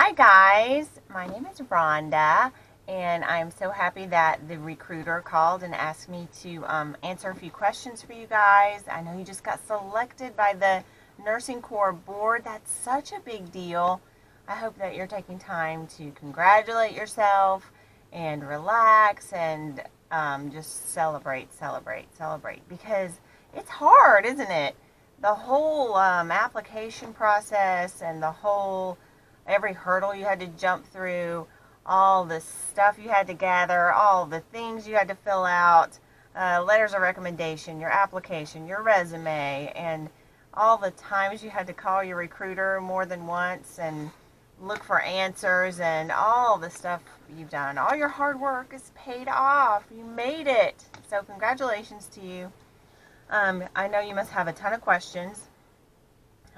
Hi guys, my name is Rhonda, and I'm so happy that the recruiter called and asked me to answer a few questions for you guys. I know you just got selected by the Nursing Corps board. That's such a big deal. I hope that you're taking time to congratulate yourself and relax and just celebrate because it's hard, isn't it? The whole application process and every hurdle you had to jump through, all the stuff you had to gather, all the things you had to fill out, letters of recommendation, your application, your resume, and all the times you had to call your recruiter more than once and look for answers, and all the stuff you've done. All your hard work is paid off. You made it. So congratulations to you. I know you must have a ton of questions.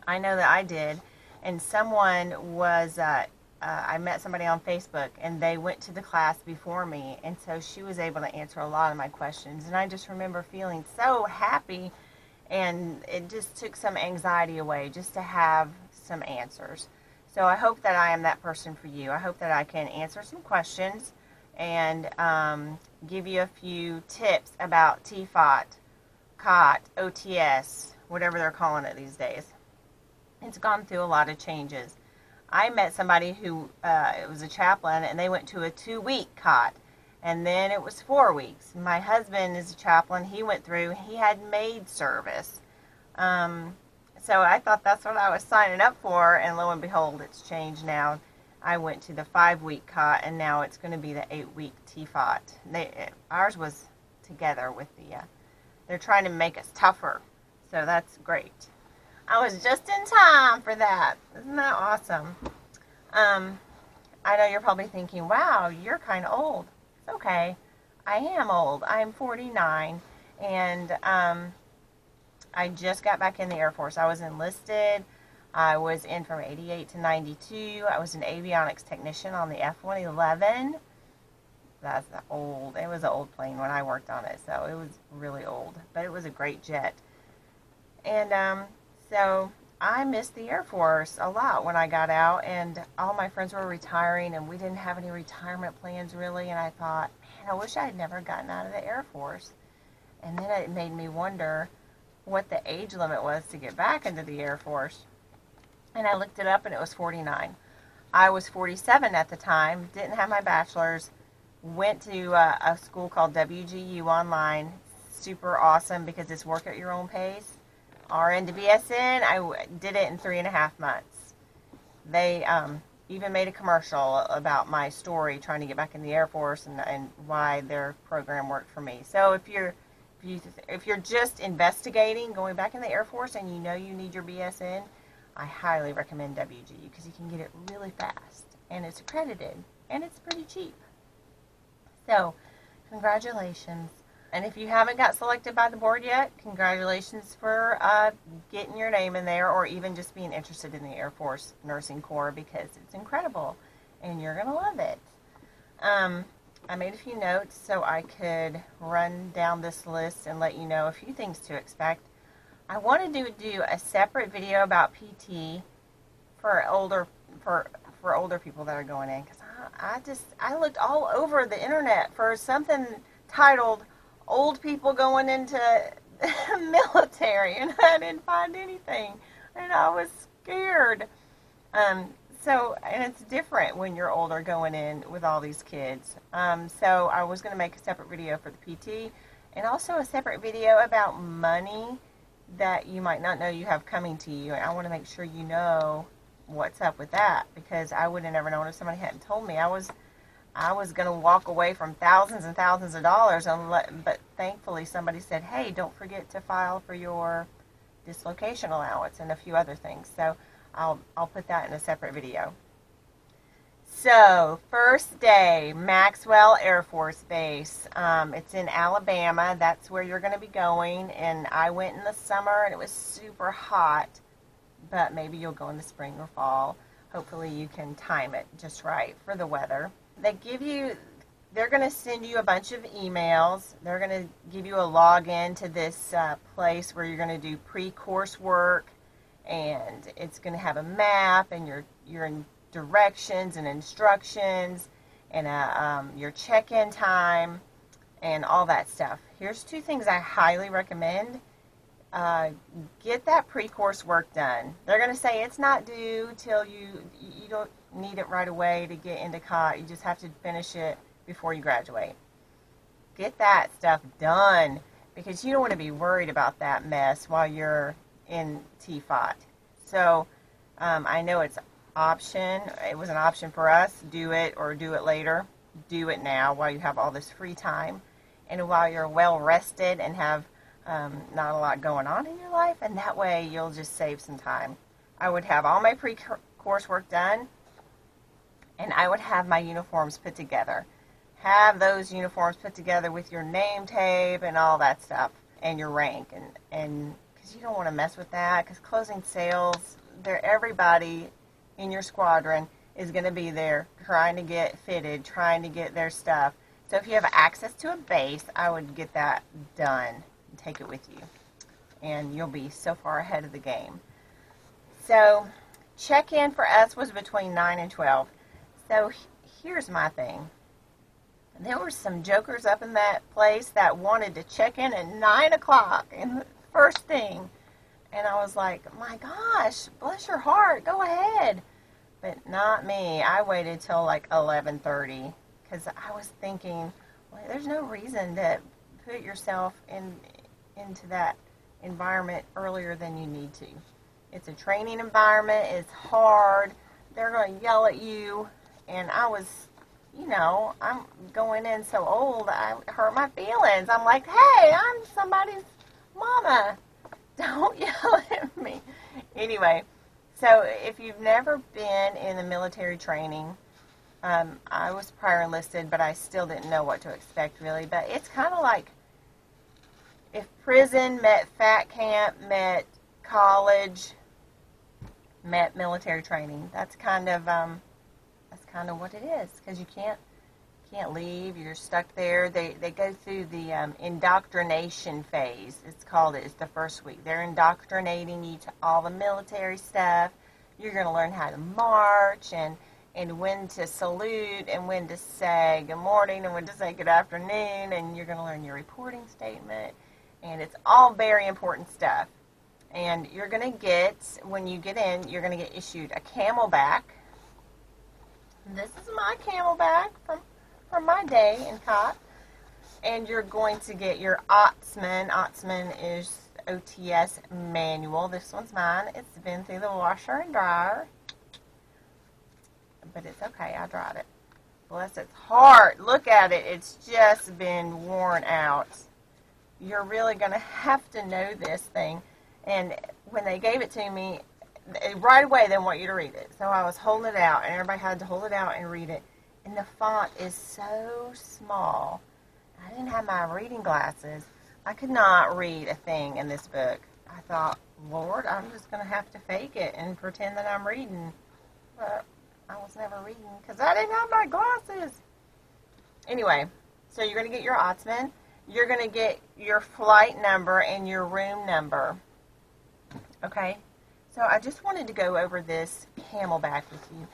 I know that I did. And someone was, I met somebody on Facebook, and they went to the class before me, and so she was able to answer a lot of my questions. And I just remember feeling so happy, and it just took some anxiety away just to have some answers. So I hope that I am that person for you. I hope that I can answer some questions and give you a few tips about TFOT, COT, OTS, whatever they're calling it these days. It's gone through a lot of changes. I met somebody who it was a chaplain, and they went to a 2-week COT, and then it was 4 weeks. My husband is a chaplain. He went through. He had maid service. So I thought that's what I was signing up for, and lo and behold, it's changed now. I went to the 5-week COT, and now it's going to be the 8-week TFOT. Ours was together with they're trying to make us tougher, so that's great. I was just in time for that. Isn't that awesome? I know you're probably thinking, wow, you're kind of old. It's okay. I am old. I'm 49, and I just got back in the Air Force. I was enlisted. I was in from 88 to 92. I was an avionics technician on the F-111. That's old. It was an old plane when I worked on it, so it was really old. But it was a great jet. And so I missed the Air Force a lot when I got out, and all my friends were retiring, and we didn't have any retirement plans really, and I thought, man, I wish I had never gotten out of the Air Force. And then it made me wonder what the age limit was to get back into the Air Force. And I looked it up, and it was 49. I was 47 at the time, didn't have my bachelor's, went to a school called WGU online. Super awesome because it's work at your own pace. RN to BSN, I did it in 3.5 months. They even made a commercial about my story trying to get back in the Air Force and why their program worked for me. So if you're just investigating going back in the Air Force and you know you need your BSN, I highly recommend WGU because you can get it really fast, and it's accredited, and it's pretty cheap. So congratulations. And if you haven't got selected by the board yet, congratulations for getting your name in there, or even just being interested in the Air Force Nursing Corps, because it's incredible and you're going to love it. I made a few notes so I could run down this list and let you know a few things to expect. I wanted to do a separate video about PT for older people that are going in, because I looked all over the internet for something titled old people going into military, and I didn't find anything, and I was scared. And it's different when you're older going in with all these kids. So I was going to make a separate video for the PT, and also a separate video about money that you might not know you have coming to you, and I want to make sure you know what's up with that, because I would have never known if somebody hadn't told me. I was going to walk away from thousands and thousands of dollars, but thankfully somebody said, hey, don't forget to file for your dislocation allowance and a few other things. So I'll put that in a separate video. So, first day, Maxwell Air Force Base. It's in Alabama. That's where you're going to be going. And I went in the summer, and it was super hot. But maybe you'll go in the spring or fall. Hopefully you can time it just right for the weather. They're going to send you a bunch of emails. They're going to give you a login to this place where you're going to do pre-course work, and it's going to have a map, and you're directions and instructions and your check-in time and all that stuff. Here's 2 things I highly recommend. Get that pre-course work done. They're going to say it's not due till you don't need it right away to get into COT. You just have to finish it before you graduate. Get that stuff done because you don't want to be worried about that mess while you're in TFOT. So I know it's option. It was an option for us. Do it or do it later. Do it now while you have all this free time and while you're well rested and have not a lot going on in your life, and that way you'll just save some time. I would have all my pre-course work done, and I would have my uniforms put together. Have those uniforms put together with your name tape and all that stuff, and your rank, and because you don't want to mess with that, because closing sales, everybody in your squadron is going to be there trying to get fitted, trying to get their stuff. So if you have access to a base, I would get that done. Take it with you, and you'll be so far ahead of the game. So check-in for us was between 9 and 12. So here's my thing. There were some jokers up in that place that wanted to check in at 9 o'clock and first thing, and I was like, my gosh, bless your heart, go ahead. But not me. I waited till like 11:30 because I was thinking, well, there's no reason to put yourself into that environment earlier than you need to. It's a training environment. It's hard. They're going to yell at you. And I was, I'm going in so old, I hurt my feelings. I'm like, hey, I'm somebody's mama. Don't yell at me. Anyway, so if you've never been in the military training, I was prior enlisted, but I still didn't know what to expect really. But it's kind of like if prison met fat camp, met college, met military training. That's kind of what it is, because you can't leave. You're stuck there. They go through the indoctrination phase. It's the first week. They're indoctrinating you to all the military stuff. You're going to learn how to march and when to salute and when to say good morning and when to say good afternoon, and you're going to learn your reporting statement. And it's all very important stuff. And you're going to get, when you get in, you're going to get issued a camelback. This is my camelback from my day in COT. And you're going to get your Otsman. Otsman is OTS manual. This one's mine. It's been through the washer and dryer. But it's okay. I dried it. Bless its heart. Look at it. It's just been worn out. You're really going to have to know this thing. And when they gave it to me, right away they want you to read it. So I was holding it out, and everybody had to hold it out and read it. And the font is so small. I didn't have my reading glasses. I could not read a thing in this book. I thought, Lord, I'm just going to have to fake it and pretend that I'm reading. But I was never reading because I didn't have my glasses. Anyway, so you're going to get your Otsman. You're going to get your flight number and your room number. Okay? So I just wanted to go over this camelback with you.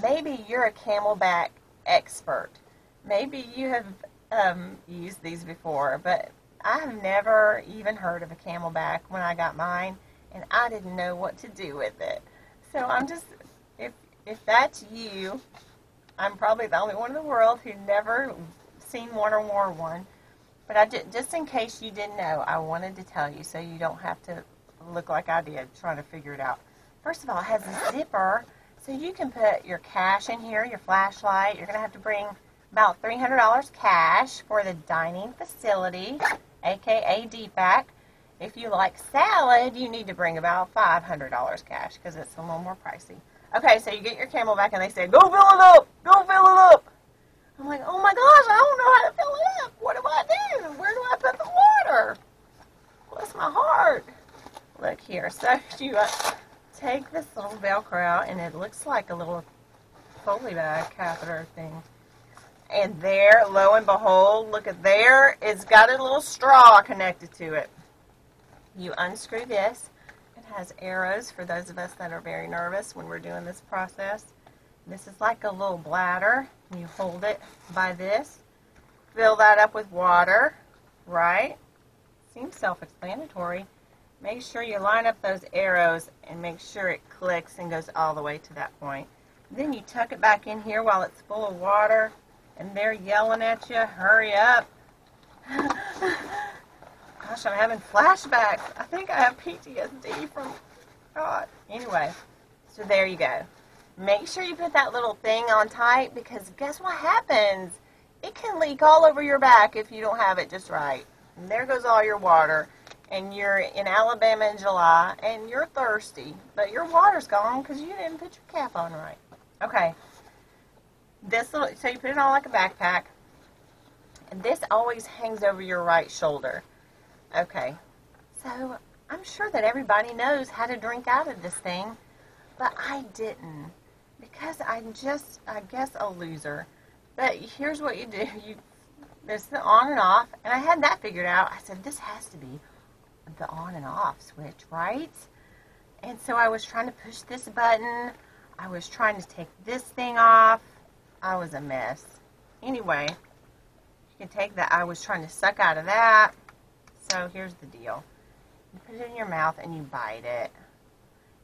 Maybe you're a camelback expert. Maybe you have used these before, but I have never even heard of a camelback when I got mine, and I didn't know what to do with it. So I'm just, if that's you, I'm probably the only one in the world who never seen one or wore one. But just in case you didn't know, I wanted to tell you so you don't have to look like I did trying to figure it out. First of all, it has a zipper, so you can put your cash in here, your flashlight. You're going to have to bring about $300 cash for the dining facility, a.k.a. DPAC. If you like salad, you need to bring about $500 cash because it's a little more pricey. Okay, so you get your camelback, and they say, go fill it up! Go fill it up! I'm like, oh my gosh, I don't know how to fill it up. What do I do? Where do I put the water? Bless my heart. Look here. So you take this little Velcro out, and it looks like a little Foley bag catheter thing. And there, lo and behold, look at there, it's got a little straw connected to it. You unscrew this. It has arrows for those of us that are very nervous when we're doing this process. This is like a little bladder. You hold it by this. Fill that up with water, right? Seems self-explanatory. Make sure you line up those arrows and make sure it clicks and goes all the way to that point. Then you tuck it back in here while it's full of water, and they're yelling at you, hurry up. Gosh, I'm having flashbacks. I think I have PTSD from God. Anyway, so there you go. Make sure you put that little thing on tight, because guess what happens? It can leak all over your back if you don't have it just right. And there goes all your water. And you're in Alabama in July, and you're thirsty, but your water's gone because you didn't put your cap on right. Okay. So you put it on like a backpack. And this always hangs over your right shoulder. Okay. So I'm sure that everybody knows how to drink out of this thing, but I didn't, because I'm just, I guess, a loser. But here's what you do. There's the on and off, and I had that figured out. I said, this has to be the on and off switch, right? And so I was trying to push this button. I was trying to take this thing off. I was a mess. Anyway, you can take that. I was trying to suck out of that. So here's the deal. You put it in your mouth and you bite it.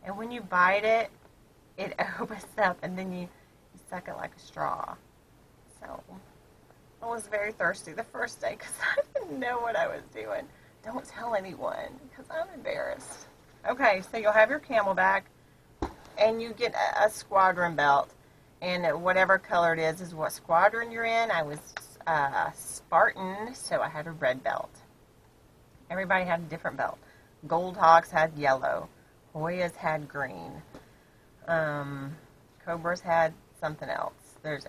And when you bite it, it opens up, and then you suck it like a straw. So I was very thirsty the first day because I didn't know what I was doing. Don't tell anyone, because I'm embarrassed. Okay, so you'll have your Camelback, and you get a squadron belt. And whatever color it is what squadron you're in. I was Spartan, so I had a red belt. Everybody had a different belt. Goldhawks had yellow. Hoyas had green. Cobras had something else.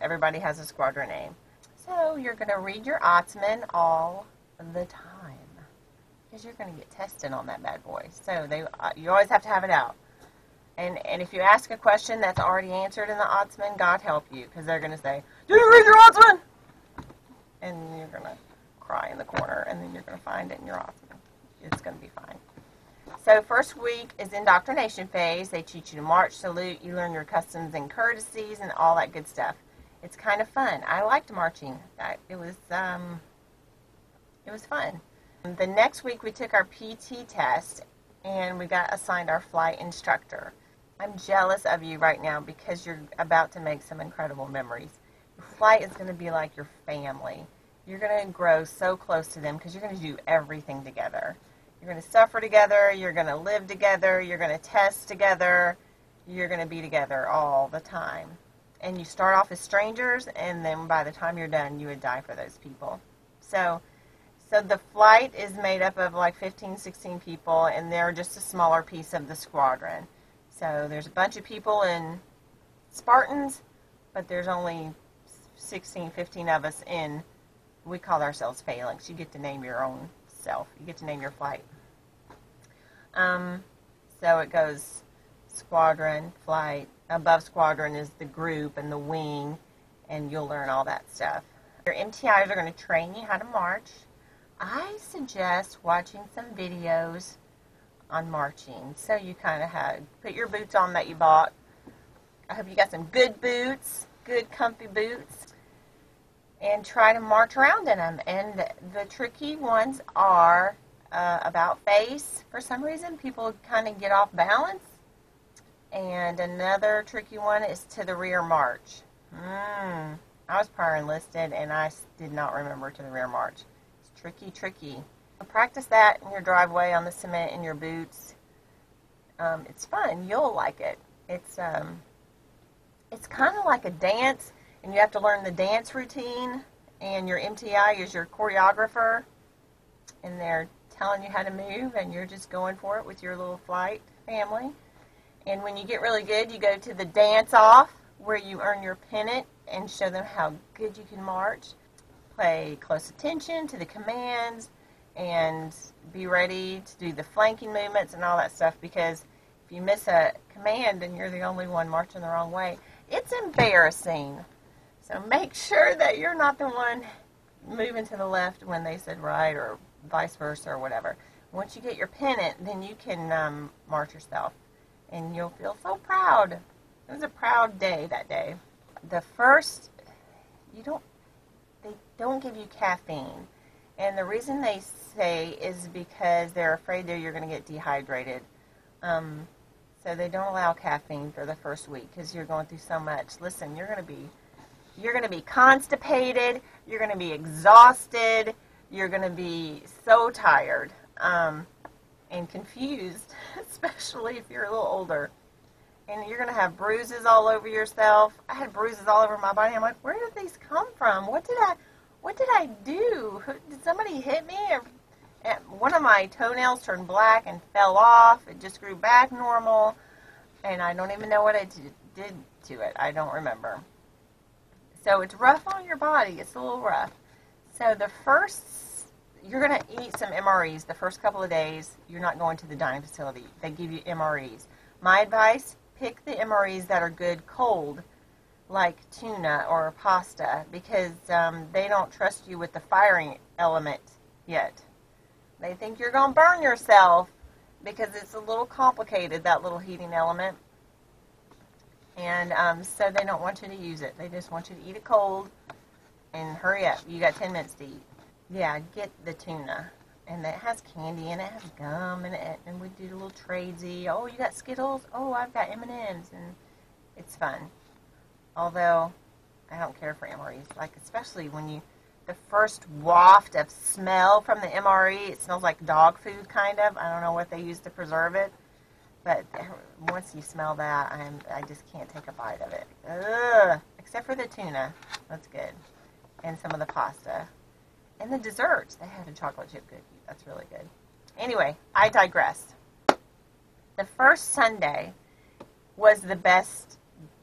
Everybody has a squadron name. So you're going to read your Ottoman all the time, because you're going to get tested on that bad boy. So you always have to have it out. And if you ask a question that's already answered in the Ottoman, God help you, because they're going to say, "Did you read your Ottoman?" And you're going to cry in the corner, and then you're going to find it in your Ottoman. It's going to be fine. So first week is indoctrination phase. They teach you to march, salute. You learn your customs and courtesies and all that good stuff. It's kind of fun. I liked marching. It was fun. The next week we took our PT test, and we got assigned our flight instructor. I'm jealous of you right now because you're about to make some incredible memories. Your flight is going to be like your family. You're going to grow so close to them because you're going to do everything together. You're going to suffer together. You're going to live together. You're going to test together. You're going to be together all the time. And you start off as strangers, and then by the time you're done, you would die for those people. So the flight is made up of like 15, 16 people, and they're just a smaller piece of the squadron. So there's a bunch of people in Spartans, but there's only 16, 15 of us in, we call ourselves phalanx. You get to name your own self. You get to name your flight. So it goes squadron, flight. Above squadron is the group and the wing, and you'll learn all that stuff. Your MTIs are going to train you how to march. I suggest watching some videos on marching. So you kind of put your boots on that you bought. I hope you got some good boots, good comfy boots, and try to march around in them. And the tricky ones are about face. For some reason, people kind of get off balance. And another tricky one is to the rear march. I was prior enlisted, and I did not remember to the rear march. It's tricky. Practice that in your driveway on the cement in your boots. It's fun. You'll like it. It's kind of like a dance, and you have to learn the dance routine, and your MTI is your choreographer, and they're telling you how to move, and you're just going for it with your little flight family. And when you get really good, you go to the dance-off, where you earn your pennant and show them how good you can march. Pay close attention to the commands and be ready to do the flanking movements and all that stuff, because if you miss a command and you're the only one marching the wrong way, it's embarrassing. So make sure that you're not the one moving to the left when they said right, or vice versa, or whatever. Once you get your pennant, then you can march yourself, and you'll feel so proud. It was a proud day that day. The first, they don't give you caffeine. And the reason they say is because they're afraid that you're going to get dehydrated. So they don't allow caffeine for the first week because you're going through so much. Listen, you're going to be constipated. You're going to be exhausted. You're going to be so tired and confused, especially if you're a little older. And you're going to have bruises all over yourself. I had bruises all over my body. I'm like, where did these come from? What did I do? Did somebody hit me? One of my toenails turned black and fell off. It just grew back normal. And I don't even know what I did to it. I don't remember. So it's rough on your body. It's a little rough. So you're going to eat some MREs the first couple of days. You're not going to the dining facility. They give you MREs. My advice, pick the MREs that are good cold, like tuna or pasta, because they don't trust you with the firing element yet. They think you're going to burn yourself because it's a little complicated, that little heating element. And so they don't want you to use it. They just want you to eat it cold and hurry up. You got 10 minutes to eat. Yeah, get the tuna. And it has candy in it, it has gum in it, and we do a little tradesy. Oh, you got Skittles? Oh, I've got M&Ms, and it's fun. Although, I don't care for MREs. Like, especially when the first waft of smell from the MRE, it smells like dog food, kind of. I don't know what they use to preserve it. But once you smell that, I just can't take a bite of it. Ugh. Except for the tuna. That's good. And some of the pasta. And the desserts. They had a chocolate chip cookie. That's really good. Anyway, I digress. The first Sunday was the best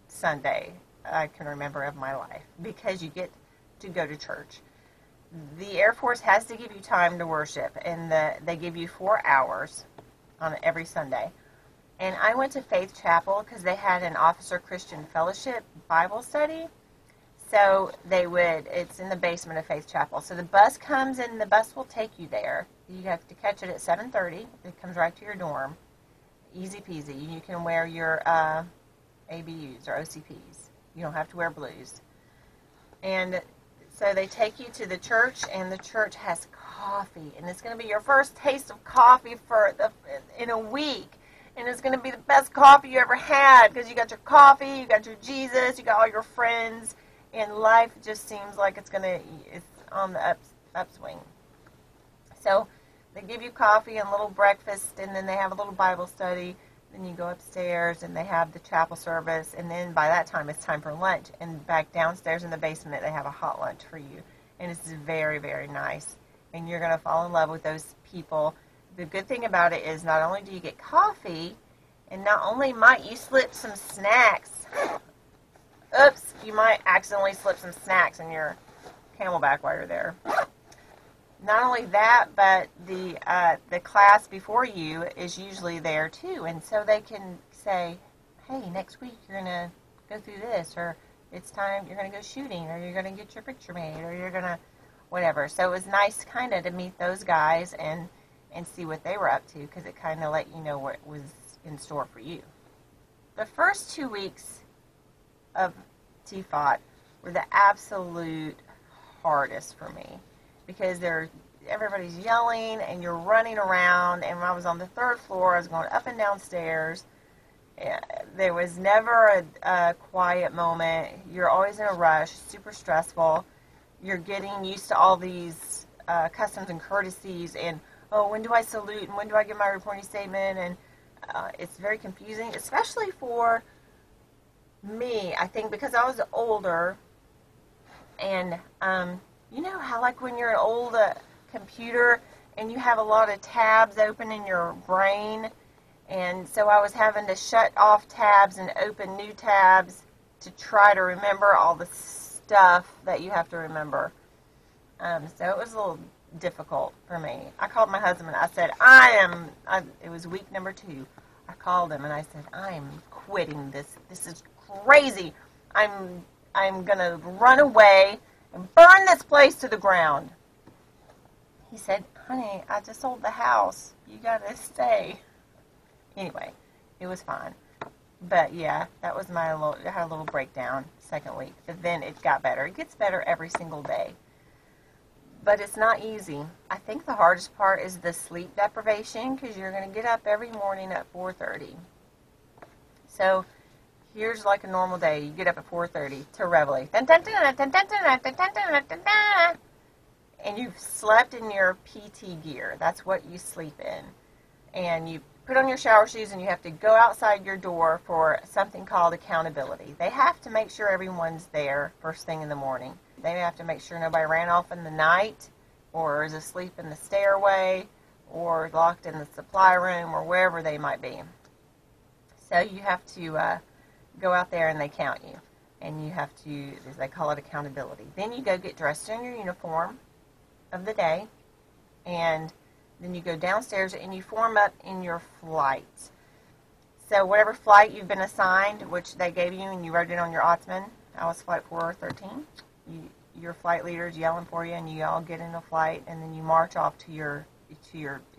Sunday I can remember of my life because you get to go to church. The Air Force has to give you time to worship, and they give you 4 hours on every Sunday. And I went to Faith Chapel because they had an Officer Christian Fellowship Bible study. So it's in the basement of Faith Chapel. So the bus comes and the bus will take you there. You have to catch it at 7:30. It comes right to your dorm. Easy peasy. You can wear your ABUs or OCPs. You don't have to wear blues. And so they take you to the church, and the church has coffee. And it's going to be your first taste of coffee in a week. And it's going to be the best coffee you ever had because you got your coffee, you got your Jesus, you got all your friends. And life just seems like it's on the upswing. So they give you coffee and a little breakfast, and then they have a little Bible study. Then you go upstairs, and they have the chapel service. And then by that time, it's time for lunch. And back downstairs in the basement, they have a hot lunch for you. And it's very, very nice. And you're going to fall in love with those people. The good thing about it is not only do you get coffee, and not only might you slip some snacks. Oops, you might accidentally slip some snacks in your Camelback while you're there. Not only that, but the class before you is usually there too, and so they can say, hey, next week you're going to go through this, or it's time you're going to go shooting, or you're going to get your picture made, or you're going to whatever. So it was nice kind of to meet those guys and see what they were up to, because it kind of let you know what was in store for you. The first 2 weeks of TFOT were the absolute hardest for me because everybody's yelling and you're running around, and when I was on the 3rd floor, I was going up and down stairs. There was never a quiet moment. You're always in a rush, super stressful. You're getting used to all these customs and courtesies, and when do I salute and when do I give my reporting statement, and it's very confusing, especially for me, I think, because I was older, and you know how like when you're an old computer and you have a lot of tabs open in your brain, and so I was having to shut off tabs and open new tabs to try to remember all the stuff that you have to remember. So it was a little difficult for me. I called my husband and I said, it was week number 2. I called him and I said, I'm quitting this. This is crazy. I'm going to run away and burn this place to the ground. He said, honey, I just sold the house. You got to stay. Anyway, it was fine. But yeah, that was my little, I had a little breakdown second week. But then it got better. It gets better every single day. But it's not easy. I think the hardest part is the sleep deprivation because you're going to get up every morning at 4:30. So here's like a normal day. You get up at 4:30 to reveille. And you've slept in your PT gear. That's what you sleep in. And you put on your shower shoes and you have to go outside your door for something called accountability. They have to make sure everyone's there first thing in the morning. They have to make sure nobody ran off in the night or is asleep in the stairway or locked in the supply room or wherever they might be. So you have to go out there and they count you. And you have to, as they call it, accountability. Then you go get dressed in your uniform of the day. And then you go downstairs and you form up in your flight. So whatever flight you've been assigned, which they gave you and you wrote it on your Ottoman, I was flight 413. Your flight leader's yelling for you and you all get in a flight and then you march off to your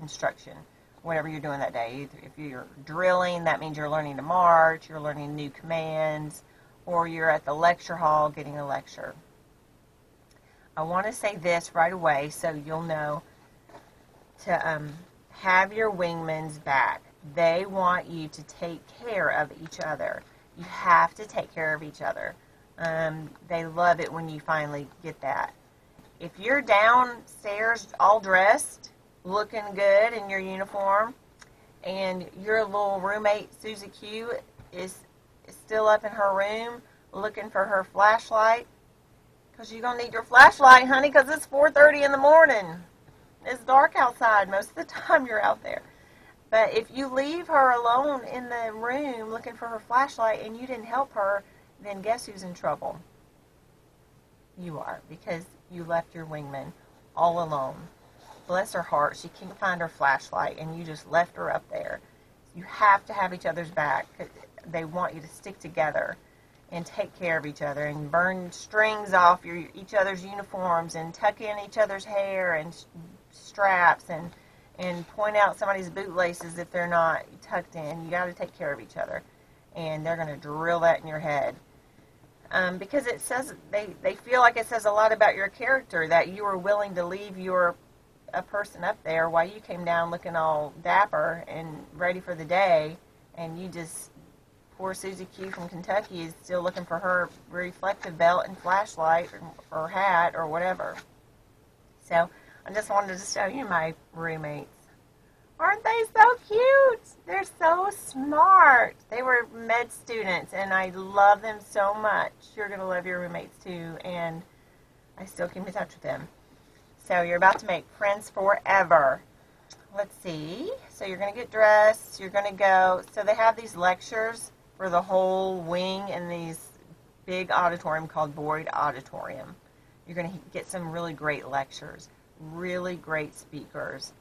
instruction, whatever you're doing that day. If you're drilling, that means you're learning to march, you're learning new commands, or you're at the lecture hall getting a lecture. I want to say this right away so you'll know to have your wingman's back. They want you to take care of each other. You have to take care of each other. They love it when you finally get that. If you're downstairs all dressed, looking good in your uniform, and your little roommate, Susie Q, is still up in her room looking for her flashlight, because you're going to need your flashlight, honey, because it's 4:30 in the morning. It's dark outside most of the time you're out there. But if you leave her alone in the room looking for her flashlight and you didn't help her, then guess who's in trouble? You are, because you left your wingman all alone. Bless her heart, she can't find her flashlight and you just left her up there. You have to have each other's back. They want you to stick together and take care of each other and burn strings off each other's uniforms and tuck in each other's hair and straps and point out somebody's bootlaces if they're not tucked in. You got to take care of each other. And they're going to drill that in your head. Because it says, they feel like it says a lot about your character, that you were willing to leave a person up there while you came down looking all dapper and ready for the day, and you just, poor Susie Q from Kentucky is still looking for her reflective belt and flashlight or hat or whatever. So I just wanted to show you my roommates. Aren't they so cute? They're so smart. They were med students, and I love them so much. You're going to love your roommates, too, and I still keep in touch with them. So you're about to make friends forever. Let's see. So you're going to get dressed. You're going to go. So they have these lectures for the whole wing in these big auditorium called Boyd Auditorium. You're going to get some really great lectures, really great speakers.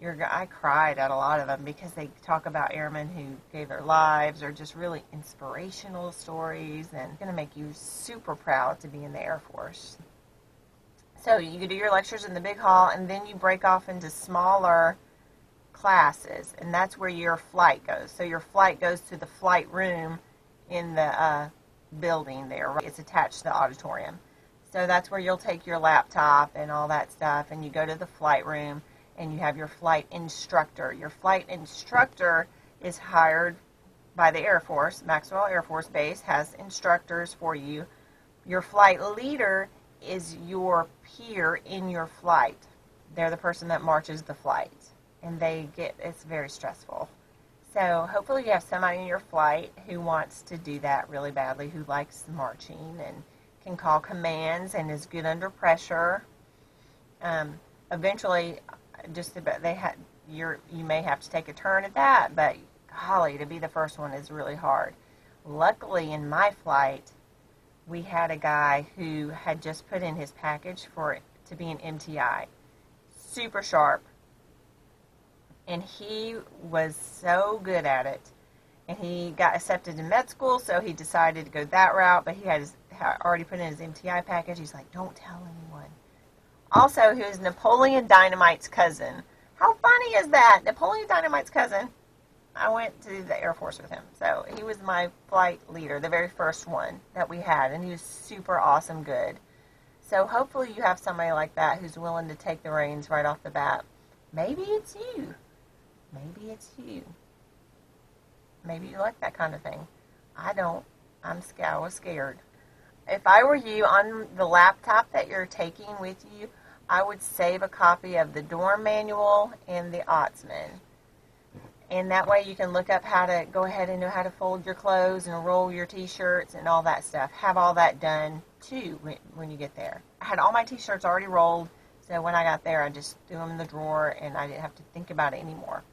I cried at a lot of them because they talk about airmen who gave their lives or just really inspirational stories, and it's going to make you super proud to be in the Air Force. So you do your lectures in the big hall, and then you break off into smaller classes, and that's where your flight goes. So your flight goes to the flight room in the building there. Right? It's attached to the auditorium. So that's where you'll take your laptop and all that stuff, and you go to the flight room, and you have your flight instructor. Your flight instructor is hired by the Air Force. Maxwell Air Force Base has instructors for you. Your flight leader is your peer in your flight. They're the person that marches the flight. And it's very stressful. So hopefully you have somebody in your flight who wants to do that really badly, who likes marching and can call commands and is good under pressure. Eventually, just about you may have to take a turn at that, but golly, to be the first one is really hard. Luckily, in my flight, we had a guy who had just put in his package to be an MTI. Super sharp. And he was so good at it. And he got accepted in med school, so he decided to go that route, but he had already put in his MTI package. He's like, don't tell anyone. Also, who's Napoleon Dynamite's cousin. How funny is that? Napoleon Dynamite's cousin I went to the Air Force with him. So he was my flight leader, the very first one that we had, and he was super awesome good. So hopefully you have somebody like that who's willing to take the reins right off the bat. Maybe it's you. Maybe it's you. Maybe you like that kind of thing. I don't. I was scared. If I were you, on the laptop that you're taking with you, I would save a copy of the dorm manual and the Ottsman. And that way you can look up how to go ahead and know how to fold your clothes and roll your t-shirts and all that stuff. Have all that done, too, when you get there. I had all my t-shirts already rolled, so when I got there, I just threw them in the drawer, and I didn't have to think about it anymore.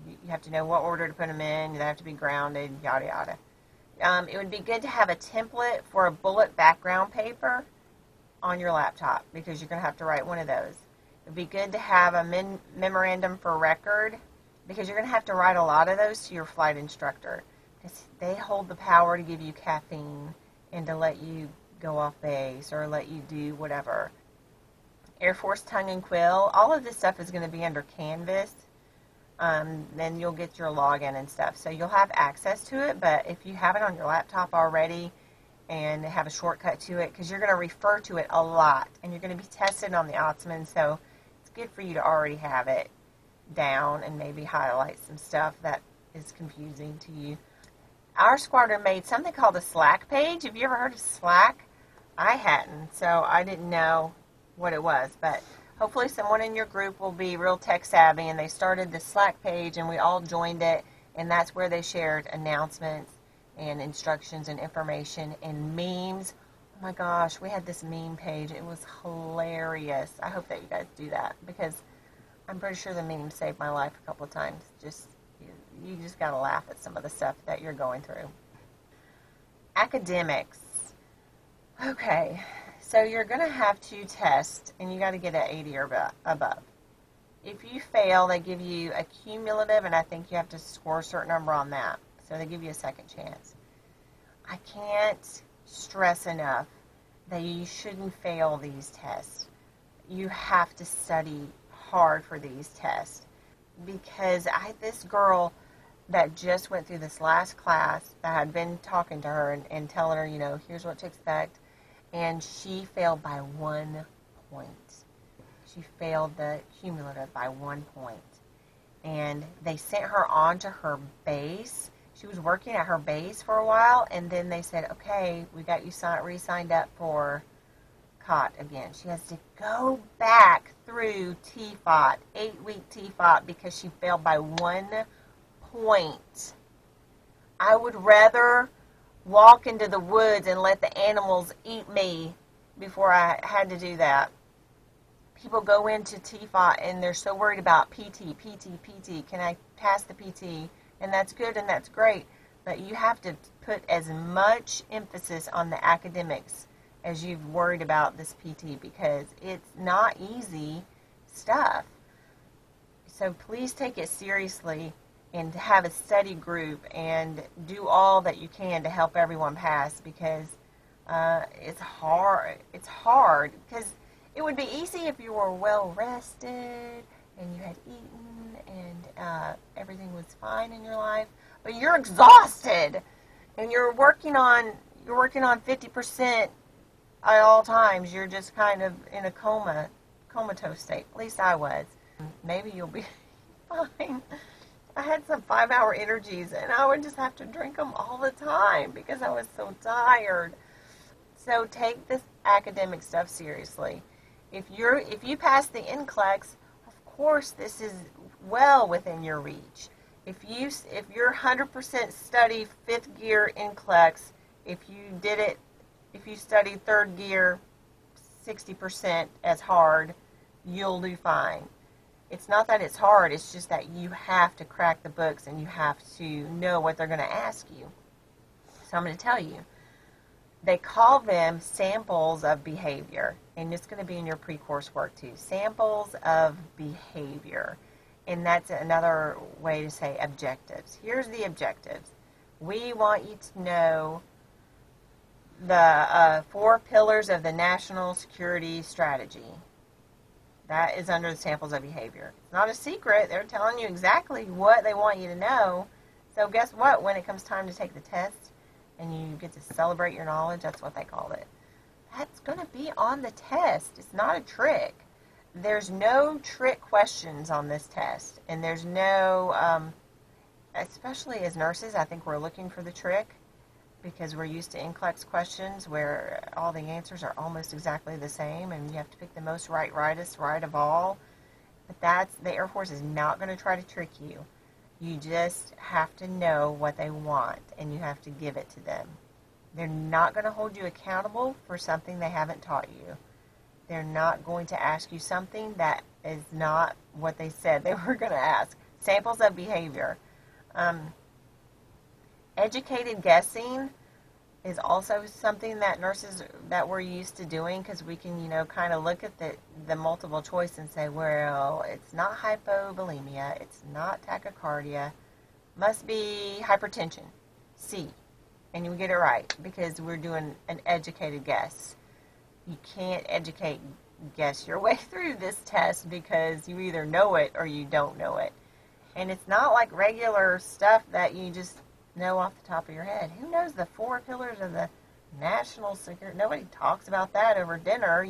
You have to know what order to put them in. They have to be grounded, yada, yada. It would be good to have a template for a bullet background paper on your laptop, because you're going to have to write one of those. It would be good to have a memorandum for record, because you're going to have to write a lot of those to your flight instructor, because they hold the power to give you caffeine and to let you go off base or let you do whatever. Air Force tongue and quill, all of this stuff is going to be under Canvas. Then you'll get your login and stuff. So you'll have access to it, but if you have it on your laptop already and have a shortcut to it, because you're going to refer to it a lot, and you're going to be tested on the Ottsman, so it's good for you to already have it down and maybe highlight some stuff that is confusing to you. Our squadron made something called a Slack page. Have you ever heard of Slack? I hadn't, so I didn't know what it was, but hopefully someone in your group will be real tech savvy, and they started the Slack page and we all joined it, and that's where they shared announcements and instructions and information and memes. Oh my gosh, we had this meme page. It was hilarious. I hope that you guys do that, because I'm pretty sure the memes saved my life a couple of times. You just got to laugh at some of the stuff that you're going through. Academics. Okay. So you're going to have to test, and you got to get an 80 or above. If you fail, they give you a cumulative, and I think you have to score a certain number on that. So they give you a second chance. I can't stress enough that you shouldn't fail these tests. You have to study hard for these tests, because this girl that just went through this last class, that had been talking to her and telling her, here's what to expect, and she failed by 1 point. She failed the cumulative by 1 point. And they sent her on to her base. She was working at her base for a while, and then they said, okay, we got you re-signed up for COT again. She has to go back through TFOT, 8-week TFOT, because she failed by 1 point. I would rather walk into the woods and let the animals eat me before I had to do that. People go into TFOT and they're so worried about PT. Can I pass the PT? And that's good and that's great, but you have to put as much emphasis on the academics as you've worried about this PT, because it's not easy stuff. So please take it seriously and have a study group and do all that you can to help everyone pass, because it's hard. It's hard, because it would be easy if you were well rested and you had eaten and everything was fine in your life, but you're exhausted and you're working on 50% at all times. You're just kind of in a comatose state. At least I was. Maybe you'll be fine. I had some 5-hour energies, and I would just have to drink them all the time because I was so tired. So take this academic stuff seriously. If you pass the NCLEX, of course this is well within your reach. If you're 100% study 5th gear NCLEX, if you study 3rd gear 60% as hard, you'll do fine. It's not that it's hard, it's just that you have to crack the books and you have to know what they're going to ask you. So I'm going to tell you. They call them samples of behavior, and it's going to be in your pre-course work too. Samples of behavior, and that's another way to say objectives. Here's the objectives. We want you to know the 4 pillars of the national security strategy. That is under the samples of behavior. It's not a secret. They're telling you exactly what they want you to know. So guess what? When it comes time to take the test and you get to celebrate your knowledge, that's what they call it. That's going to be on the test. It's not a trick. There's no trick questions on this test. And there's no, especially as nurses, I think we're looking for the trick because we're used to NCLEX questions where all the answers are almost exactly the same and you have to pick the most rightest right of all. But the Air Force is not going to try to trick you. You just have to know what they want and you have to give it to them. They're not going to hold you accountable for something they haven't taught you. They're not going to ask you something that is not what they said they were going to ask. Samples of behavior. Educated guessing is also something that nurses that we're used to doing because we can, kind of look at the multiple choice and say, well, it's not hypovolemia, it's not tachycardia, must be hypertension, C. And you get it right because we're doing an educated guess. You can't guess your way through this test because you either know it or you don't know it. And it's not like regular stuff that you just know off the top of your head. Who knows the 4 pillars of the national security? Nobody talks about that over dinner,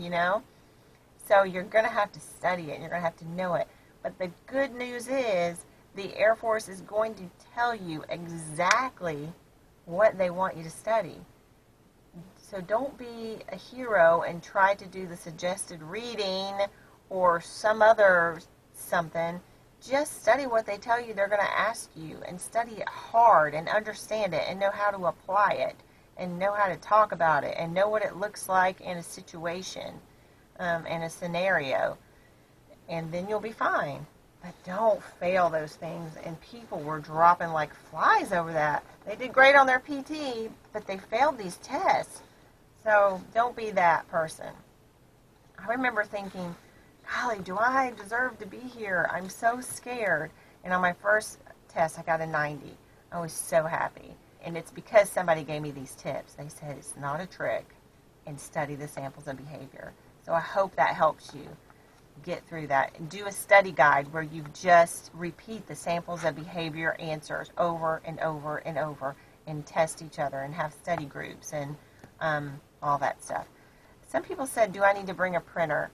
So you're going to have to study it and you're going to have to know it. But the good news is the Air Force is going to tell you exactly what they want you to study. So don't be a hero and try to do the suggested reading or some other something. Just study what they tell you they're going to ask you and study it hard and understand it and know how to apply it and know how to talk about it and know what it looks like in a situation and a scenario. And then you'll be fine. But don't fail those things. And people were dropping like flies over that. They did great on their PT, but they failed these tests. So don't be that person. I remember thinking, golly, do I deserve to be here? I'm so scared. And on my first test, I got a 90. I was so happy. And it's because somebody gave me these tips. They said it's not a trick and study the samples of behavior. So I hope that helps you get through that. And do a study guide where you just repeat the samples of behavior answers over and over and over and test each other and have study groups and all that stuff. Some people said, do I need to bring a printer?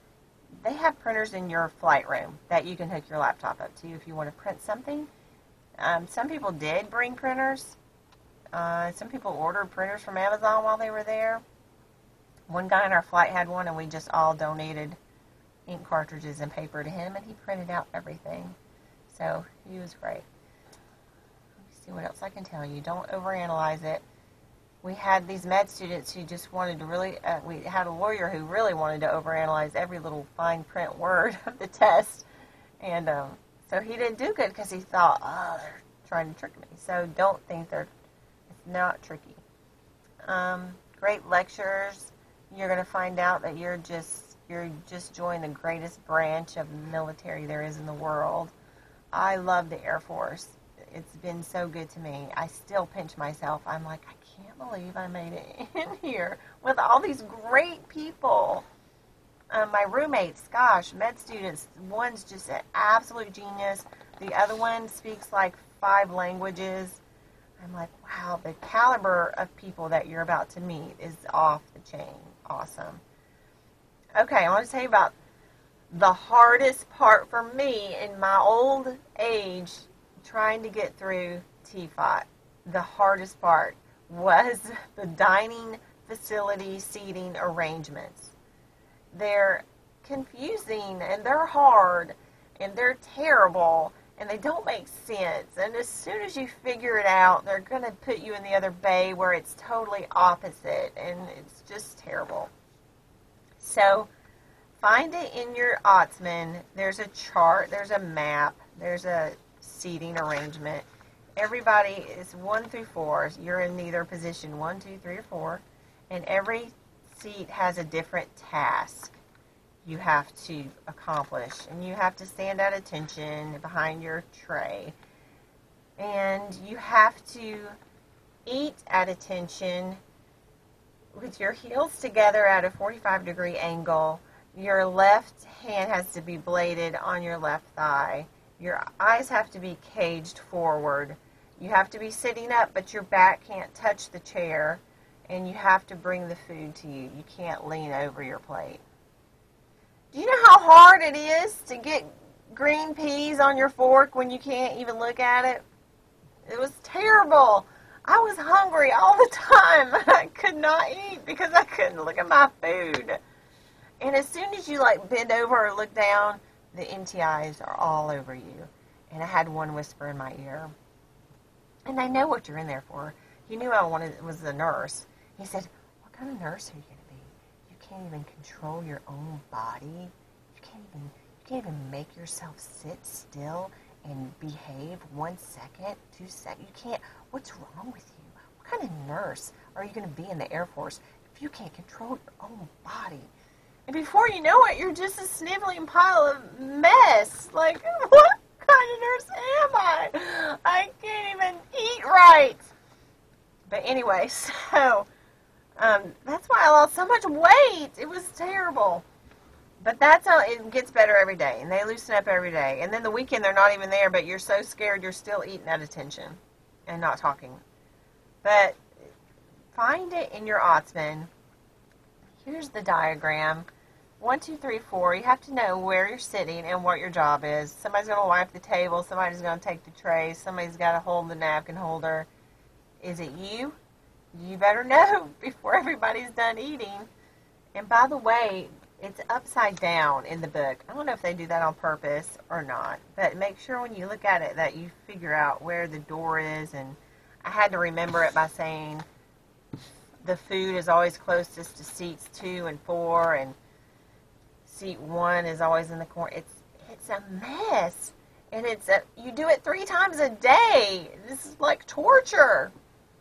They have printers in your flight room that you can hook your laptop up to if you want to print something. Some people did bring printers. Some people ordered printers from Amazon while they were there. One guy on our flight had one, and we just all donated ink cartridges and paper to him, and he printed out everything. So he was great. Let me see what else I can tell you. Don't overanalyze it. We had these med students who just wanted to really, we had a lawyer who really wanted to overanalyze every little fine print word of the test. And so he didn't do good because he thought, oh, they're trying to trick me. So don't think it's not tricky. Great lectures. You're going to find out that you're just joined the greatest branch of military there is in the world. I love the Air Force. It's been so good to me. I still pinch myself. I'm like, I can't believe I made it in here with all these great people. My roommates, gosh, med students, one's just an absolute genius. The other one speaks like 5 languages. I'm like, wow, the caliber of people that you're about to meet is off the chain. Awesome. Okay, I want to tell you about the hardest part for me in my old age trying to get through TFOT. The hardest part was the dining facility seating arrangements. They're confusing and they're hard and they're terrible and they don't make sense. And as soon as you figure it out, they're going to put you in the other bay where it's totally opposite and it's just terrible. So find it in your Ottoman. There's a chart, there's a map, there's a seating arrangement. Everybody is 1 through 4. You're in either position 1, 2, 3, or 4. And every seat has a different task you have to accomplish. And you have to stand at attention behind your tray. And you have to eat at attention with your heels together at a 45-degree angle. Your left hand has to be bladed on your left thigh. Your eyes have to be caged forward. You have to be sitting up, but your back can't touch the chair. And you have to bring the food to you. You can't lean over your plate. Do you know how hard it is to get green peas on your fork when you can't even look at it? It was terrible. I was hungry all the time. I could not eat because I couldn't look at my food. And as soon as you bend over or look down, the MTIs are all over you. And I had one whisper in my ear. And I know what you're in there for. He knew I was a nurse. He said, "What kind of nurse are you going to be? You can't even control your own body. You can't even make yourself sit still and behave 1 second, 2 seconds. You can't. What's wrong with you? What kind of nurse are you going to be in the Air Force if you can't control your own body?" And before you know it, you're just a sniveling pile of mess. What kind of nurse am I? I can't even eat right. But anyway, so that's why I lost so much weight. It was terrible. But that's how it gets better every day. And they loosen up every day. And then the weekend, they're not even there, but you're so scared you're still eating at attention and not talking. But find it in your Ottoman. Here's the diagram. 1, 2, 3, 4. You have to know where you're sitting and what your job is. Somebody's going to wipe the table. Somebody's going to take the tray. Somebody's got to hold the napkin holder. Is it you? You better know before everybody's done eating. And by the way, it's upside down in the book. I don't know if they do that on purpose or not. But make sure when you look at it that you figure out where the door is. And I had to remember it by saying the food is always closest to seats 2 and 4. And seat 1 is always in the corner. It's a mess. And you do it 3 times a day. This is like torture.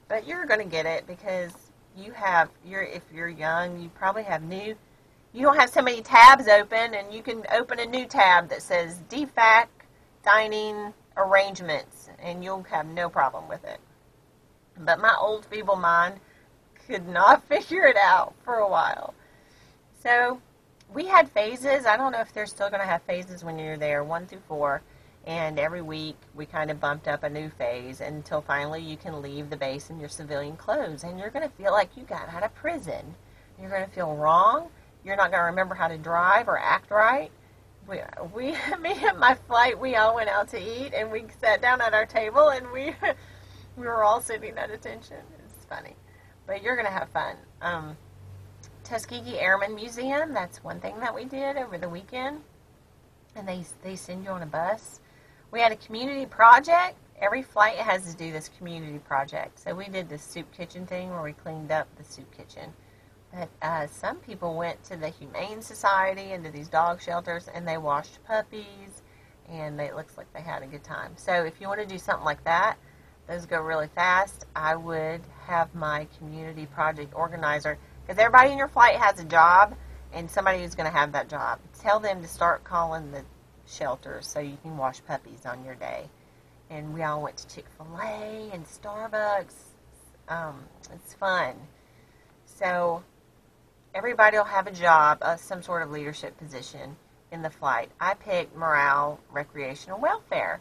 But you're going to get it because if you're young, you probably you don't have so many tabs open, and you can open a new tab that says DFAC dining arrangements, and you'll have no problem with it. But my old feeble mind could not figure it out for a while. So we had phases. I don't know if they're still going to have phases when you're there, 1 through 4. And every week, we kind of bumped up a new phase until finally you can leave the base in your civilian clothes. And you're going to feel like you got out of prison. You're going to feel wrong. You're not going to remember how to drive or act right. Me and my flight, we all went out to eat. And we sat down at our table. And we were all sitting at attention. It's funny. But you're going to have fun. Tuskegee Airmen Museum, that's one thing that we did over the weekend. And they send you on a bus. We had a community project. Every flight has to do this community project. So we did this soup kitchen thing where we cleaned up the soup kitchen. But some people went to the Humane Society and to these dog shelters, and they washed puppies, and it looks like they had a good time. So if you want to do something like that, those go really fast. I would have my community project organizer, because everybody in your flight has a job, and somebody who's going to have that job. Tell them to start calling the shelters so you can wash puppies on your day. And we all went to Chick-fil-A and Starbucks. It's fun. So everybody will have a job, some sort of leadership position in the flight. I picked morale, recreation, and welfare.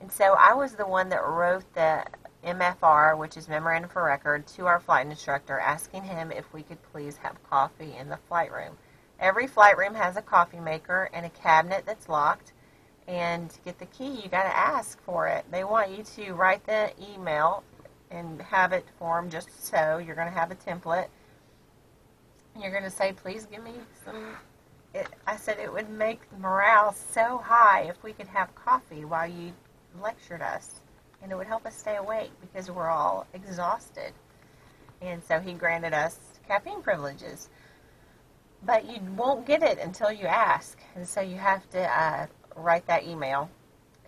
And so I was the one that wrote the MFR, which is Memorandum for Record, to our flight instructor, asking him if we could please have coffee in the flight room. Every flight room has a coffee maker and a cabinet that's locked. And to get the key, you got to ask for it. They want you to write the email and have it formed just so. You're going to have a template. You're going to say, please give me some. I said it would make morale so high if we could have coffee while you lectured us. And it would help us stay awake because we're all exhausted. And so he granted us caffeine privileges. But you won't get it until you ask. And so you have to write that email.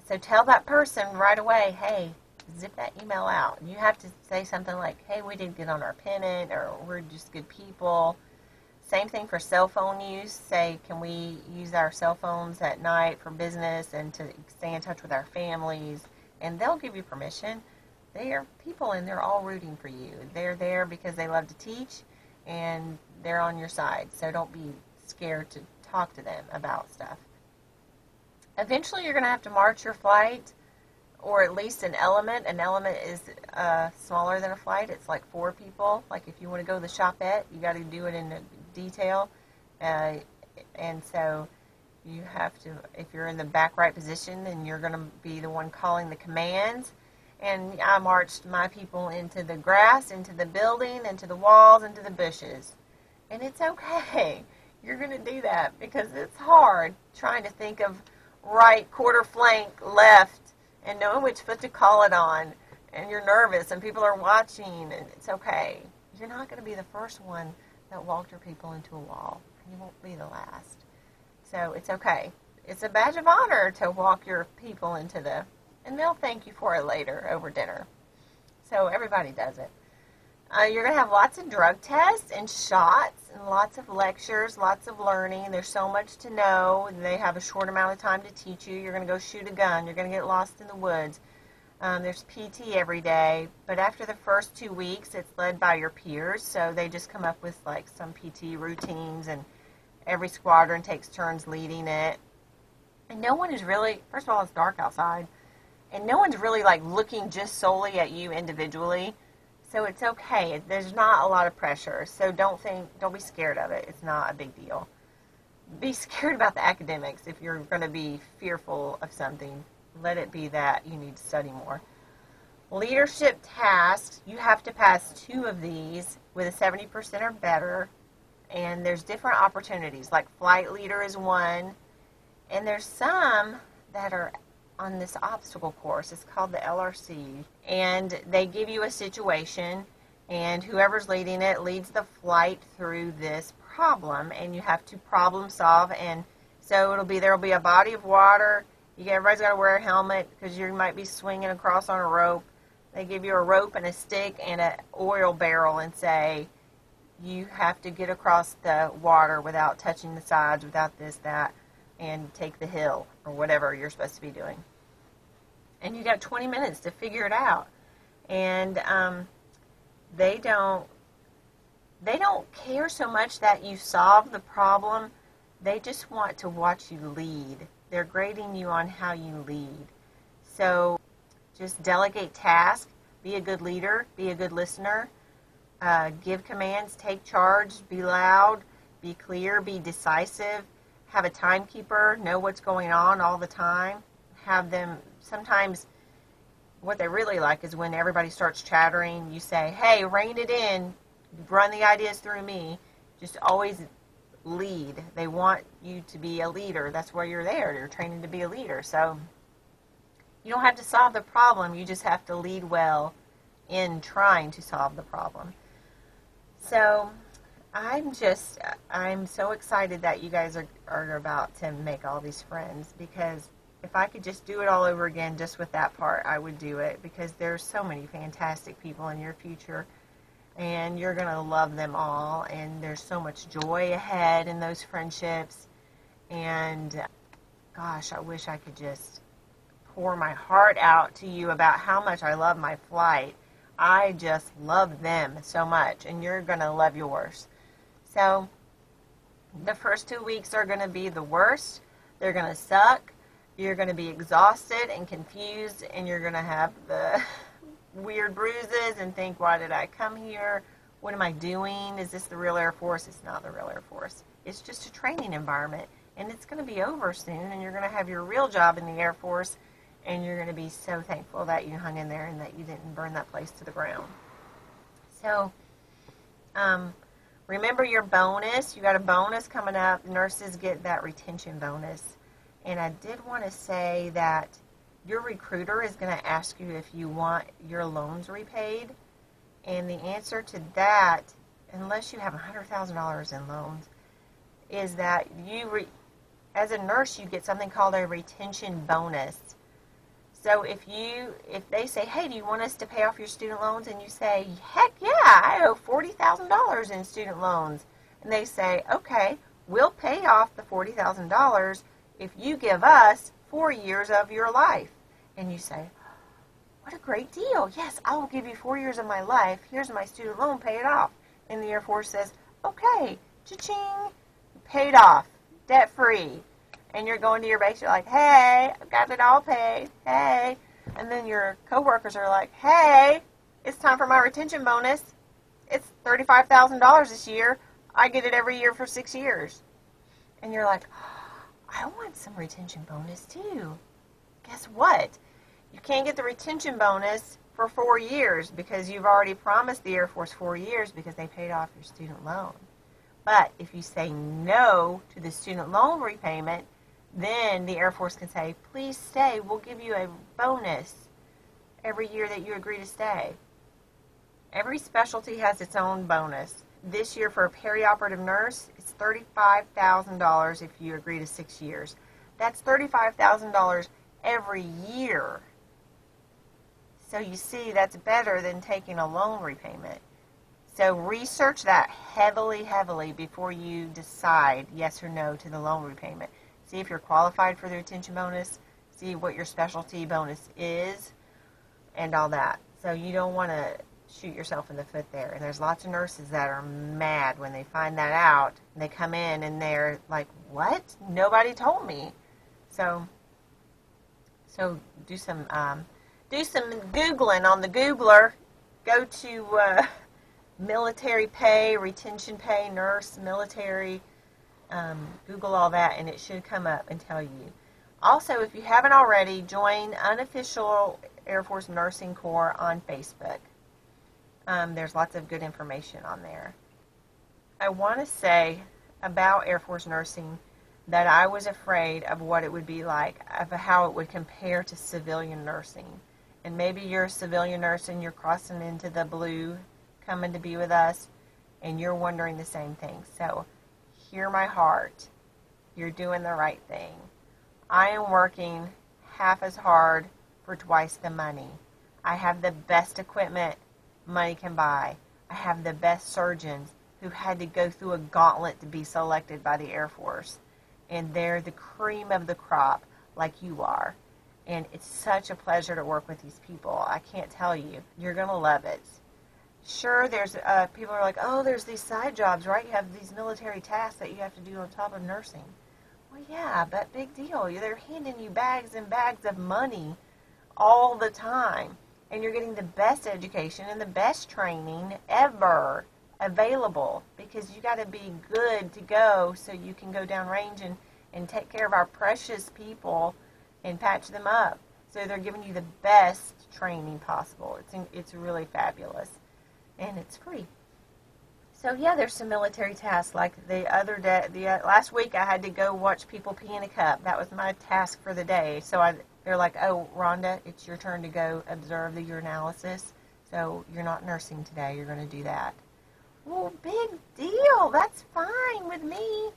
So tell that person right away, hey, zip that email out. You have to say something like, hey, we didn't get on our pennant, or we're just good people. Same thing for cell phone use. Say, can we use our cell phones at night for business and to stay in touch with our families? And they'll give you permission. They are people, and they're all rooting for you. They're there because they love to teach, and they're on your side. So don't be scared to talk to them about stuff. Eventually, you're going to have to march your flight, or at least an element. An element is smaller than a flight. It's like 4 people. Like if you want to go to the shopette, you got to do it in detail. And so you have to, if you're in the back right position, then you're going to be the one calling the commands. And I marched my people into the grass, into the building, into the walls, into the bushes. And it's okay. You're going to do that because it's hard trying to think of right, quarter flank, left, and knowing which foot to call it on. And you're nervous and people are watching, and it's okay. You're not going to be the first one that walked your people into a wall. You won't be the last. So it's okay. It's a badge of honor to walk your people into the, and they'll thank you for it later over dinner. So everybody does it. You're going to have lots of drug tests and shots and lots of lectures, lots of learning. There's so much to know. They have a short amount of time to teach you. You're going to go shoot a gun. You're going to get lost in the woods. There's PT every day. But after the first 2 weeks, it's led by your peers. So they just come up with like some PT routines, and every squadron takes turns leading it. And no one is really, first of all, it's dark outside. And no one's really like looking just solely at you individually. So it's okay. There's not a lot of pressure. So don't be scared of it. It's not a big deal. Be scared about the academics if you're going to be fearful of something. Let it be that you need to study more. Leadership tasks, you have to pass 2 of these with a 70% or better. And there's different opportunities, like flight leader is one. And there's some that are on this obstacle course. It's called the LRC, and they give you a situation, and whoever's leading it leads the flight through this problem, and you have to problem solve. And so there'll be a body of water. Everybody's got to wear a helmet because you might be swinging across on a rope. They give you a rope and a stick and an oil barrel and say you have to get across the water without touching the sides, without this, that, and take the hill or whatever you're supposed to be doing. And you got 20 minutes to figure it out. And they don't care so much that you solve the problem. They just want to watch you lead. They're grading you on how you lead. So just delegate tasks, be a good leader, be a good listener, give commands, take charge, be loud, be clear, be decisive. Have a timekeeper, know what's going on all the time. Have them, sometimes what they really like is when everybody starts chattering, you say, hey, rein it in, run the ideas through me. Just always lead. They want you to be a leader. That's why you're there. You're training to be a leader. So you don't have to solve the problem. You just have to lead well in trying to solve the problem. So I'm so excited that you guys are about to make all these friends, because if I could just do it all over again just with that part, I would do it, because there's so many fantastic people in your future, and you're going to love them all, and there's so much joy ahead in those friendships. And gosh, I wish I could just pour my heart out to you about how much I love my flight. I just love them so much, and you're going to love yours. So the first 2 weeks are going to be the worst. They're going to suck. You're going to be exhausted and confused, and you're going to have the weird bruises and think, why did I come here? What am I doing? Is this the real Air Force? It's not the real Air Force. It's just a training environment, and it's going to be over soon, and you're going to have your real job in the Air Force, and you're going to be so thankful that you hung in there and that you didn't burn that place to the ground. So, remember your bonus. You got a bonus coming up. Nurses get that retention bonus. And I did want to say that your recruiter is going to ask you if you want your loans repaid. And the answer to that, unless you have $100,000 in loans, is that as a nurse, you get something called a retention bonus. So if they say, hey, do you want us to pay off your student loans? And you say, heck yeah, I owe $40,000 in student loans. And they say, okay, we'll pay off the $40,000 if you give us 4 years of your life. And you say, what a great deal. Yes, I will give you 4 years of my life. Here's my student loan, pay it off. And the Air Force says, okay, cha-ching, paid off. debt-free. And you're going to your base, you're like, hey, I've got it all paid, hey. And then your coworkers are like, hey, it's time for my retention bonus. It's $35,000 this year. I get it every year for 6 years. And you're like, I want some retention bonus too. Guess what? You can't get the retention bonus for 4 years because you've already promised the Air Force 4 years because they paid off your student loan. But if you say no to the student loan repayment, then the Air Force can say, please stay. We'll give you a bonus every year that you agree to stay. Every specialty has its own bonus. This year for a perioperative nurse, it's $35,000 if you agree to 6 years. That's $35,000 every year. So you see, that's better than taking a loan repayment. So research that heavily before you decide yes or no to the loan repayment. See if you're qualified for the retention bonus. See what your specialty bonus is and all that. So you don't want to shoot yourself in the foot there. And there's lots of nurses that are mad when they find that out. And they come in and they're like, what? Nobody told me. So do some Googling on the Googler. Go to military pay, retention pay, nurse, military. Google all that and it should come up and tell you. Also, if you haven't already, join Unofficial Air Force Nursing Corps on Facebook. There's lots of good information on there. I want to say about Air Force nursing that I was afraid of what it would be like, of how it would compare to civilian nursing. And maybe you're a civilian nurse and you're crossing into the blue, coming to be with us, and you're wondering the same thing. So, hear my heart. You're doing the right thing. I am working half as hard for twice the money. I have the best equipment money can buy. I have the best surgeons who had to go through a gauntlet to be selected by the Air Force. And they're the cream of the crop like you are. And it's such a pleasure to work with these people. I can't tell you. You're going to love it. Sure, there's people are like, oh, there's these side jobs, right? You have these military tasks that you have to do on top of nursing. Well, yeah, but big deal. They're handing you bags and bags of money all the time. And you're getting the best education and the best training ever available because you got to be good to go so you can go downrange and take care of our precious people and patch them up. So they're giving you the best training possible. It's really fabulous. And it's free. So yeah, there's some military tasks. Like the other day, last week I had to go watch people pee in a cup. That was my task for the day. So they're like, oh, Rhonda, it's your turn to go observe the urinalysis. So you're not nursing today. You're going to do that. Well, big deal. That's fine with me.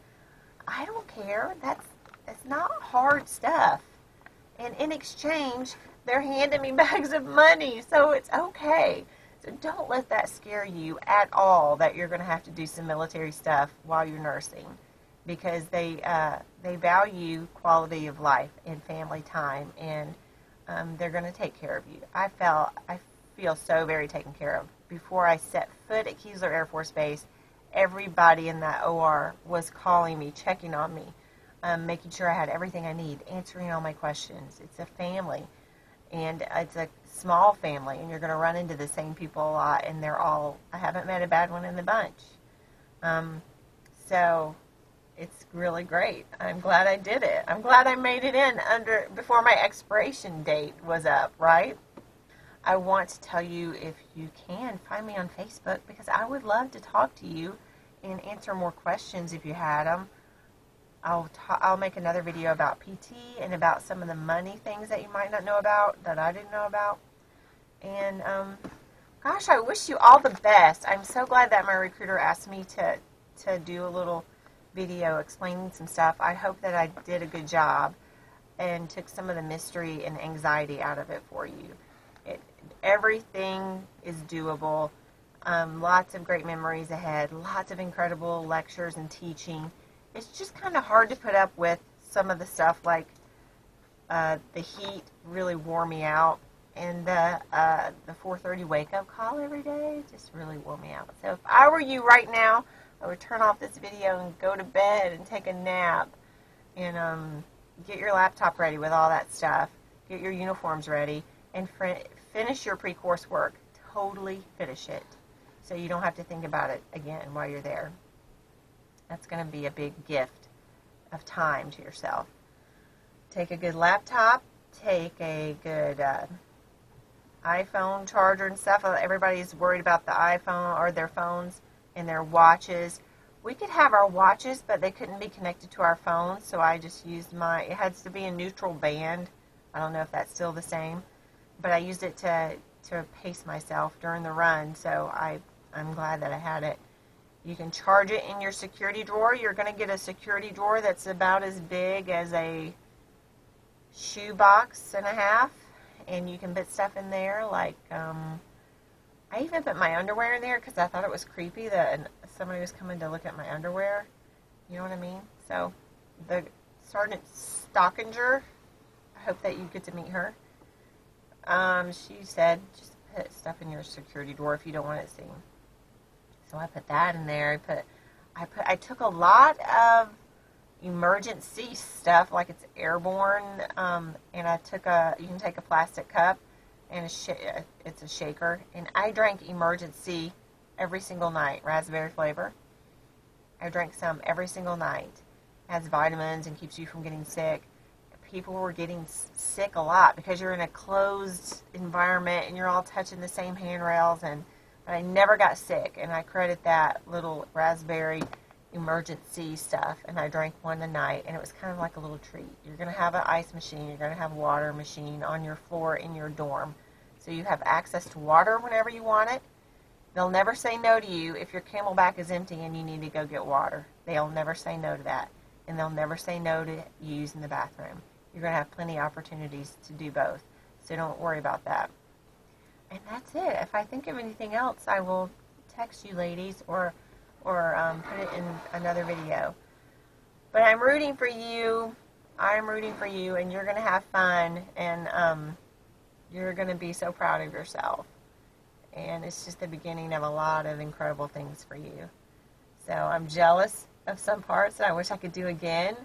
I don't care. That's not hard stuff. And in exchange, they're handing me bags of money. So it's okay. So don't let that scare you at all that you're going to have to do some military stuff while you're nursing, because they value quality of life and family time, and they're going to take care of you. I feel so very taken care of. Before I set foot at Keesler Air Force Base, everybody in that OR was calling me, checking on me, making sure I had everything I need, answering all my questions. It's a family. And it's a small family, and you're going to run into the same people a lot, and I haven't met a bad one in the bunch. So it's really great. I'm glad I did it. I'm glad I made it in before my expiration date was up, right? I want to tell you, if you can, find me on Facebook, because I would love to talk to you and answer more questions if you had them. I'll make another video about PT and about some of the money things that you might not know about, that I didn't know about. And, gosh, I wish you all the best. I'm so glad that my recruiter asked me to do a little video explaining some stuff. I hope that I did a good job and took some of the mystery and anxiety out of it for you. Everything is doable. Lots of great memories ahead. Lots of incredible lectures and teaching. It's just kind of hard to put up with some of the stuff, like the heat really wore me out, and the 4:30 wake-up call every day just really wore me out. So if I were you right now, I would turn off this video and go to bed and take a nap. and get your laptop ready with all that stuff. Get your uniforms ready and finish your pre-course work. Totally finish it so you don't have to think about it again while you're there. That's going to be a big gift of time to yourself. Take a good laptop. Take a good iPhone charger and stuff. Everybody's worried about the iPhone or their phones and their watches. We could have our watches, but they couldn't be connected to our phones, so I just used it has to be a neutral band. I don't know if that's still the same, but I used it to pace myself during the run, so I'm glad that I had it. You can charge it in your security drawer. You're going to get a security drawer that's about as big as a shoebox and a half, and you can put stuff in there like I even put my underwear in there because I thought it was creepy that somebody was coming to look at my underwear. You know what I mean? So the Sergeant Stockinger, I hope that you get to meet her. She said just put stuff in your security drawer if you don't want it seen. So I put that in there. I took a lot of emergency stuff, like it's airborne, and you can take a plastic cup and it's a shaker, and I drank emergency every single night, raspberry flavor. I drank some every single night. It has vitamins and keeps you from getting sick. People were getting sick a lot because you're in a closed environment and you're all touching the same handrails, but I never got sick, and I credit that little raspberry emergency stuff, and I drank one a night, and it was kind of like a little treat. You're going to have an ice machine, you're going to have a water machine on your floor in your dorm, so you have access to water whenever you want it. They'll never say no to you if your Camelback is empty and you need to go get water. They'll never say no to that, and they'll never say no to you using the bathroom. You're going to have plenty of opportunities to do both, so don't worry about that. And that's it. If I think of anything else, I will text you ladies or put it in another video. But I'm rooting for you. I'm rooting for you, and you're going to have fun, and you're going to be so proud of yourself. And it's just the beginning of a lot of incredible things for you. So I'm jealous of some parts that I wish I could do again,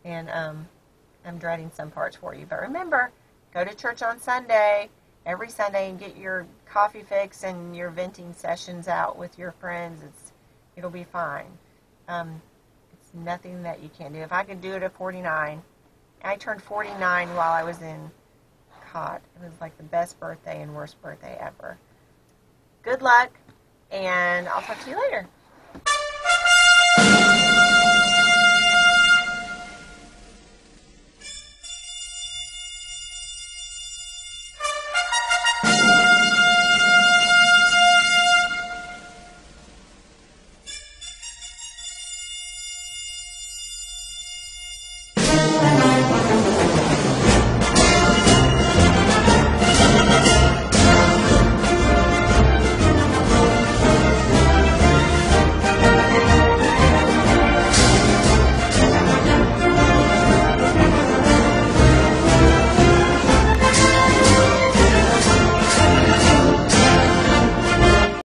and I'm dreading some parts for you. But remember, go to church on Sunday, every Sunday, and get your coffee fix and your venting sessions out with your friends. It'll be fine. It's nothing that you can't do. If I could do it at 49, I turned 49 while I was in COT. It was like the best birthday and worst birthday ever. Good luck, and I'll talk to you later.